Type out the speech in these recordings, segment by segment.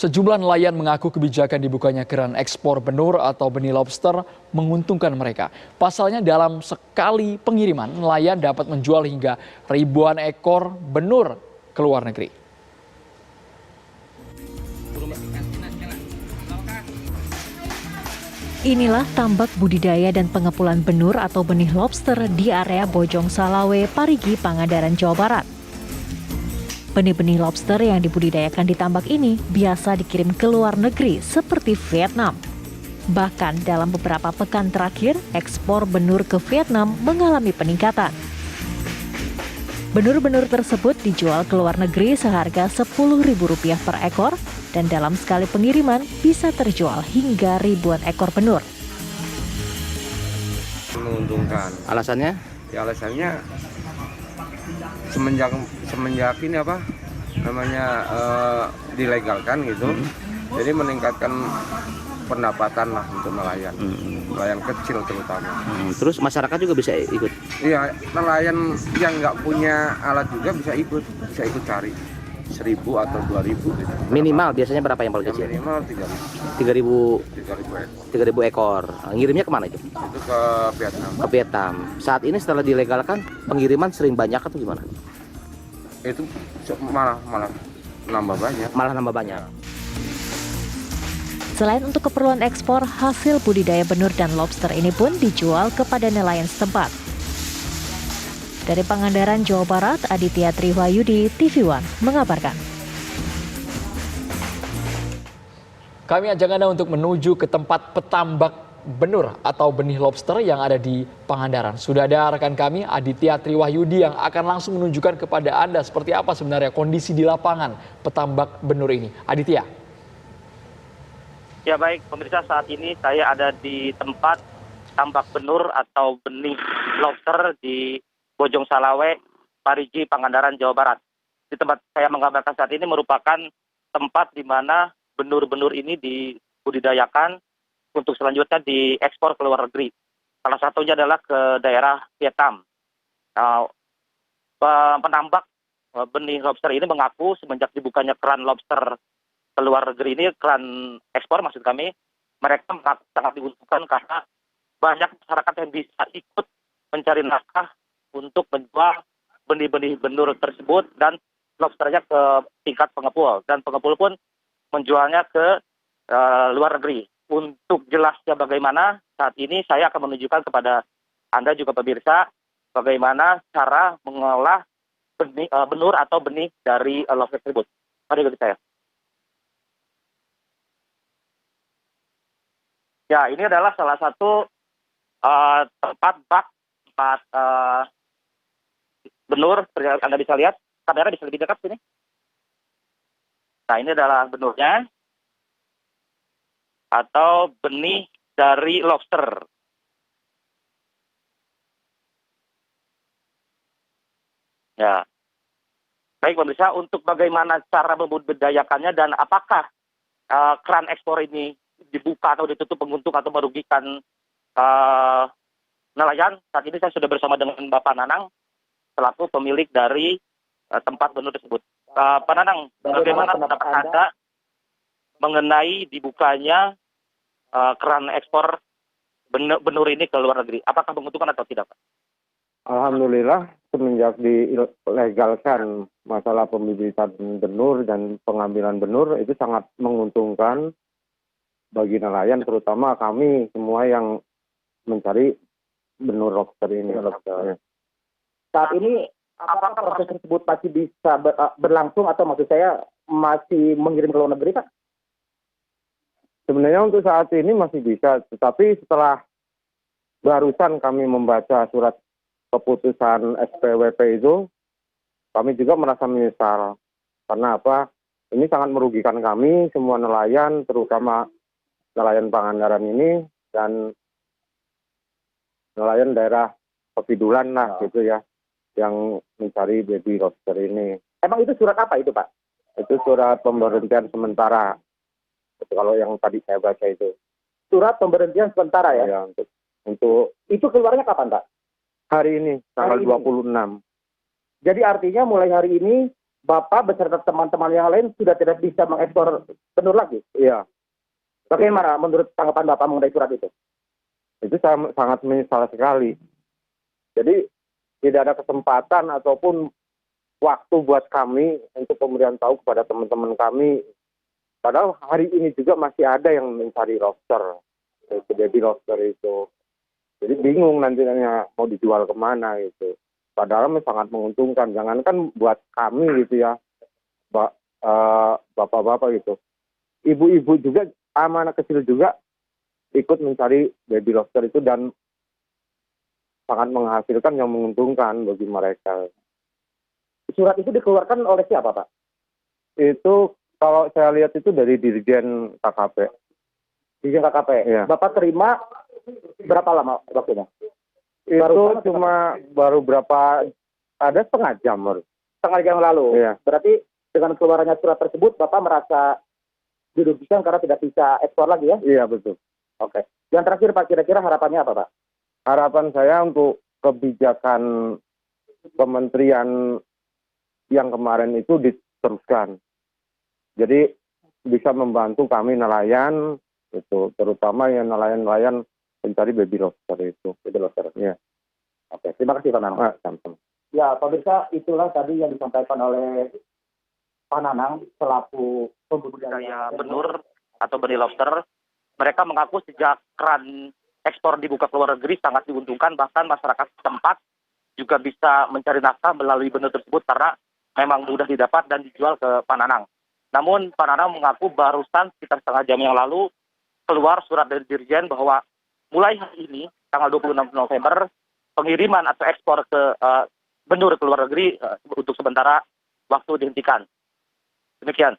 Sejumlah nelayan mengaku kebijakan dibukanya keran ekspor benur atau benih lobster menguntungkan mereka. Pasalnya dalam sekali pengiriman, nelayan dapat menjual hingga ribuan ekor benur ke luar negeri. Inilah tambak budidaya dan pengepulan benur atau benih lobster di area Bojong Salawe, Parigi, Pangandaran, Jawa Barat. Benih-benih lobster yang dibudidayakan di tambak ini biasa dikirim ke luar negeri seperti Vietnam. Bahkan dalam beberapa pekan terakhir, ekspor benur ke Vietnam mengalami peningkatan. Benur-benur tersebut dijual ke luar negeri seharga Rp10.000 per ekor dan dalam sekali pengiriman bisa terjual hingga ribuan ekor benur. Menguntungkan. Alasannya? Ya alasannya semenjak ini apa namanya dilegalkan gitu, jadi meningkatkan pendapatan lah untuk nelayan, nelayan kecil terutama. Terus masyarakat juga bisa ikut? Iya, nelayan yang nggak punya alat juga bisa ikut cari 1.000 atau 2.000 gitu. Minimal biasanya berapa yang paling kecil? Minimal 3.000 ekor. Ngirimnya kemana itu? Itu ke Vietnam. Ke Vietnam. Saat ini setelah dilegalkan, pengiriman sering banyak atau gimana? Itu malah nambah banyak. Malah nambah banyak. Selain untuk keperluan ekspor, hasil budidaya benur dan lobster ini pun dijual kepada nelayan setempat. Dari Pangandaran, Jawa Barat, Aditya Triwahyudi, TV One mengabarkan. Kami ajak Anda untuk menuju ke tempat petambak benur atau benih lobster yang ada di Pangandaran. Sudah ada rekan kami Aditya Triwahyudi yang akan langsung menunjukkan kepada Anda seperti apa sebenarnya kondisi di lapangan petambak benur ini. Aditya. Ya baik, pemirsa, saat ini saya ada di tempat tambak benur atau benih lobster di Bojong Salawe, Parigi, Pangandaran, Jawa Barat. Di tempat saya menggambarkan saat ini merupakan tempat di mana benur-benur ini dibudidayakan untuk selanjutnya diekspor ke luar negeri. Salah satunya adalah ke daerah Vietnam. Penambak benih lobster ini mengaku semenjak dibukanya keran lobster ke luar negeri ini, keran ekspor maksud kami, mereka sangat diuntungkan karena banyak masyarakat yang bisa ikut mencari nafkah untuk menjual benih-benih benur tersebut dan lobsternya ke tingkat pengepul. Dan pengepul pun menjualnya ke luar negeri. Untuk jelasnya bagaimana, saat ini saya akan menunjukkan kepada Anda juga pemirsa bagaimana cara mengolah benur atau benih dari lobster tersebut. Mari ikuti saya. Ya, ini adalah salah satu tempat benur, Anda bisa lihat, kamera bisa lebih dekat sini. Nah, ini adalah benurnya atau benih dari lobster. Ya. Baik pemirsa, untuk bagaimana cara membudidayakannya dan apakah keran ekspor ini dibuka atau ditutup menguntung atau merugikan nelayan, saat ini saya sudah bersama dengan Bapak Nanang selaku pemilik dari tempat benur tersebut. Pak Nanang, bagaimana pendapat Anda mengenai dibukanya keran ekspor benur ini ke luar negeri? Apakah menguntungkan atau tidak, Pak? Alhamdulillah semenjak dilegalkan masalah pembibitan benur dan pengambilan benur itu sangat menguntungkan bagi nelayan, terutama kami semua yang mencari benur lobster ini. Saat ini apakah proses tersebut masih bisa berlangsung atau maksud saya masih mengirim ke luar negeri, Pak? Sebenarnya untuk saat ini masih bisa, tetapi setelah barusan kami membaca surat keputusan SPWP itu, kami juga merasa menyesal. Karena apa? Ini sangat merugikan kami, semua nelayan, terutama nelayan Pangandaran ini, dan nelayan daerah Pepidulan lah gitu ya, yang mencari baby lobster ini. Emang itu surat apa itu, Pak? Itu surat pemberhentian sementara. Itu kalau yang tadi saya baca itu. Surat pemberhentian sementara ya? Ya, untuk itu keluarnya kapan, Pak? hari ini, tanggal Hari ini. 26. Jadi artinya mulai hari ini Bapak beserta teman-teman yang lain sudah tidak bisa mengekspor benur lagi. Iya, Bagaimana menurut tanggapan Bapak mengenai surat itu? itu sangat menyesal sekali. Jadi tidak ada kesempatan ataupun waktu buat kami untuk pemberian tahu kepada teman-teman kami. Padahal hari ini juga masih ada yang mencari lobster, itu baby lobster itu. Jadi bingung nantinya mau dijual kemana gitu. Padahal sangat menguntungkan. Jangankan buat kami gitu ya, bapak-bapak gitu. Ibu-ibu juga, anak kecil juga ikut mencari baby lobster itu dan sangat menghasilkan yang menguntungkan bagi mereka. Surat itu dikeluarkan oleh siapa, Pak? Itu kalau saya lihat itu dari Dirjen KKP. Dirjen KKP. Iya. Bapak terima berapa lama waktunya? Itu cuma baru berapa, ada setengah jam baru. Setengah jam lalu. Iya. Berarti dengan keluarannya surat tersebut, Bapak merasa dirugikan karena tidak bisa ekspor lagi ya? Iya betul. Oke. Yang terakhir Pak, kira-kira harapannya apa Pak? Harapan saya untuk kebijakan kementerian yang kemarin itu diteruskan. Jadi bisa membantu kami nelayan itu, terutama yang nelayan-nelayan pencari baby lobster itu. Baby lobster. Ya. Oke, terima kasih Pak Nanang. Sama-sama. Ya, pemirsa, itulah tadi yang disampaikan oleh Pak Nanang selaku Budidaya benur atau benih lobster. Mereka mengaku sejak keran ekspor dibuka ke luar negeri sangat diuntungkan, bahkan masyarakat setempat juga bisa mencari nafkah melalui benur tersebut karena memang mudah didapat dan dijual ke Pak Nanang. Namun Pak Nanang mengaku barusan sekitar setengah jam yang lalu keluar surat dari Dirjen bahwa mulai hari ini tanggal 26 November pengiriman atau ekspor ke benur ke luar negeri untuk sementara waktu dihentikan. Demikian.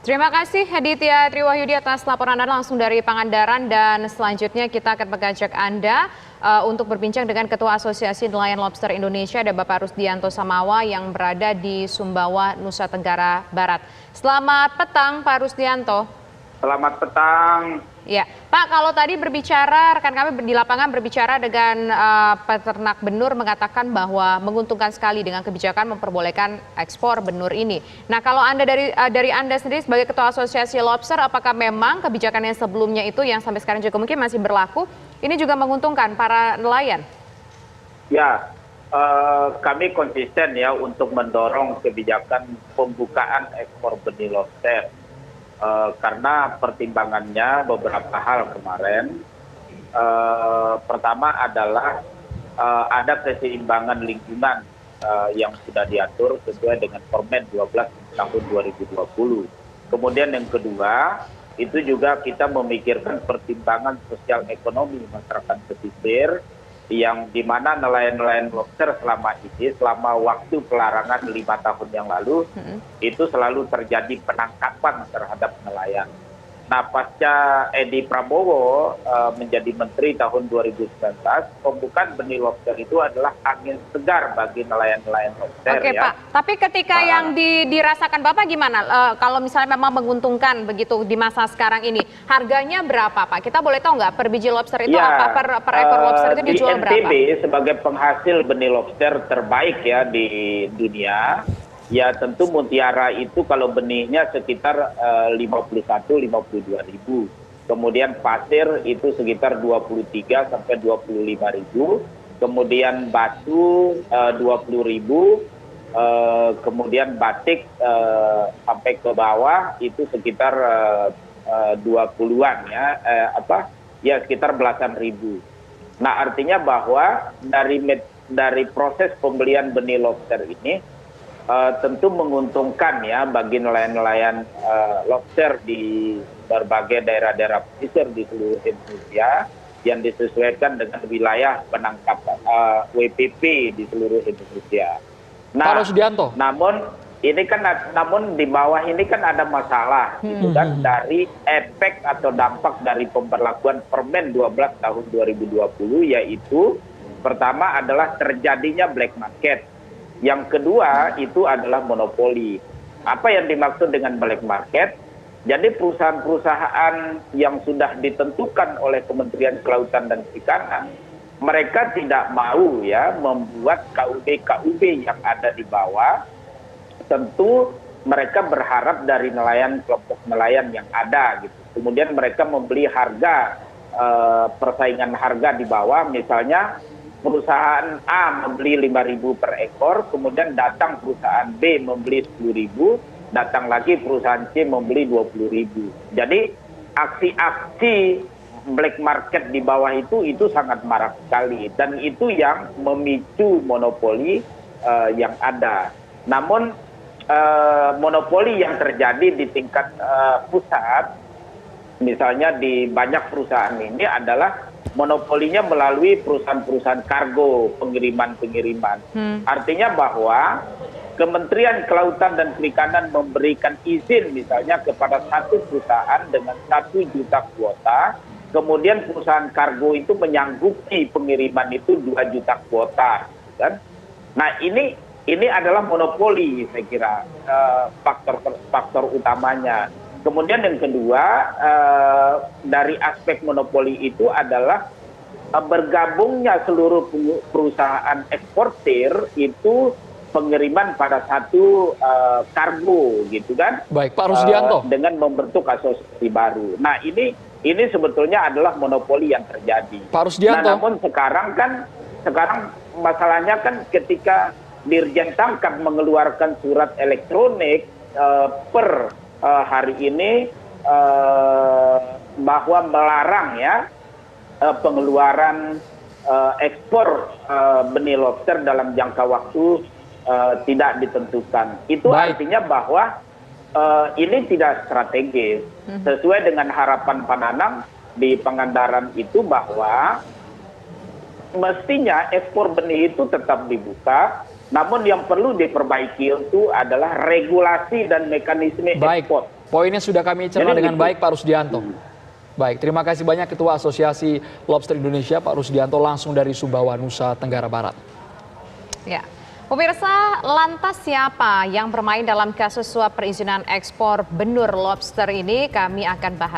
Terima kasih Aditya Triwahyudi atas laporan Anda langsung dari Pangandaran, dan selanjutnya kita akan mengajak Anda untuk berbincang dengan Ketua Asosiasi Nelayan Lobster Indonesia, ada Bapak Rusdianto Samawa yang berada di Sumbawa, Nusa Tenggara Barat. Selamat petang Pak Rusdianto. Selamat petang. Ya, Pak, kalau tadi berbicara, rekan kami di lapangan berbicara dengan peternak benur mengatakan bahwa menguntungkan sekali dengan kebijakan memperbolehkan ekspor benur ini. Nah, kalau Anda dari Anda sendiri sebagai Ketua Asosiasi Lobster, apakah memang kebijakan yang sebelumnya itu yang sampai sekarang juga mungkin masih berlaku, ini juga menguntungkan para nelayan? Ya, kami konsisten ya untuk mendorong kebijakan pembukaan ekspor benih lobster. Karena pertimbangannya beberapa hal kemarin. Pertama adalah ada keseimbangan lingkungan yang sudah diatur sesuai dengan Permen 12 tahun 2020. Kemudian yang kedua, itu juga kita memikirkan pertimbangan sosial ekonomi masyarakat pesisir, yang dimana nelayan-nelayan lobster selama waktu pelarangan 5 tahun yang lalu, itu selalu terjadi penangkapan terhadap nelayan. Nah, pasca Edi Prabowo menjadi menteri tahun 2019, pembukaan benih lobster itu adalah angin segar bagi nelayan-nelayan lobster. Oke, ya. Pak, tapi ketika yang dirasakan Bapak gimana? Kalau misalnya memang menguntungkan begitu di masa sekarang ini, harganya berapa Pak? Kita boleh tahu nggak per biji lobster itu Ya, per ekor lobster itu dijual berapa? Di NTB sebagai penghasil benih lobster terbaik ya di dunia, ya tentu Mutiara itu kalau benihnya sekitar 51-52 ribu. Kemudian pasir itu sekitar 23 sampai 25 ribu. Kemudian batu 20 ribu. Kemudian batik sampai ke bawah itu sekitar 20-an ya. Ya sekitar belasan ribu. Nah, artinya bahwa dari proses pembelian benih lobster ini tentu menguntungkan ya bagi nelayan-nelayan lobster di berbagai daerah-daerah pesisir di seluruh Indonesia yang disesuaikan dengan wilayah penangkap WPP di seluruh Indonesia. Nah, Pak Rusdianto. namun di bawah ini kan ada masalah gitu kan, dari efek atau dampak dari pemberlakuan Permen 12 tahun 2020, yaitu pertama adalah terjadinya black market. Yang kedua itu adalah monopoli. Apa yang dimaksud dengan black market? Jadi perusahaan-perusahaan yang sudah ditentukan oleh Kementerian Kelautan dan Perikanan, mereka tidak mau ya membuat KUB yang ada di bawah tentu mereka berharap dari nelayan, kelompok nelayan yang ada gitu. Kemudian mereka membeli harga, persaingan harga di bawah, misalnya perusahaan A membeli 5.000 per ekor, kemudian datang perusahaan B membeli 10.000, datang lagi perusahaan C membeli 20.000. Jadi aksi-aksi black market di bawah itu sangat marak sekali, dan itu yang memicu monopoli yang ada. Namun monopoli yang terjadi di tingkat pusat, misalnya di banyak perusahaan ini adalah monopolinya melalui perusahaan-perusahaan kargo, pengiriman-pengiriman. Artinya bahwa Kementerian Kelautan dan Perikanan memberikan izin misalnya kepada satu perusahaan dengan 1 juta kuota, kemudian perusahaan kargo itu menyanggupi pengiriman itu 2 juta kuota. Kan? Nah ini adalah monopoli, saya kira, faktor utamanya. Kemudian yang kedua, dari aspek monopoli itu adalah bergabungnya seluruh perusahaan eksportir itu pengiriman pada satu kargo, gitu kan? Baik, Pak Rusdianto. Dengan membentuk asosiasi baru. Nah ini sebetulnya adalah monopoli yang terjadi. Pak Rusdianto. Nah, namun sekarang masalahnya kan ketika Dirjen Tangkap mengeluarkan surat elektronik per hari ini bahwa melarang ya pengeluaran ekspor benih lobster dalam jangka waktu tidak ditentukan. Itu artinya bahwa ini tidak strategis. Sesuai dengan harapan Pananam di Pangandaran itu bahwa mestinya ekspor benih itu tetap dibuka. Namun yang perlu diperbaiki itu adalah regulasi dan mekanisme ekspor. Poinnya sudah kami cerna dengan baik, Pak Rusdianto. Baik, terima kasih banyak Ketua Asosiasi Lobster Indonesia, Pak Rusdianto, langsung dari Sumbawa, Nusa Tenggara Barat. Ya, pemirsa, lantas siapa yang bermain dalam kasus suap perizinan ekspor benur lobster ini? Kami akan bahas.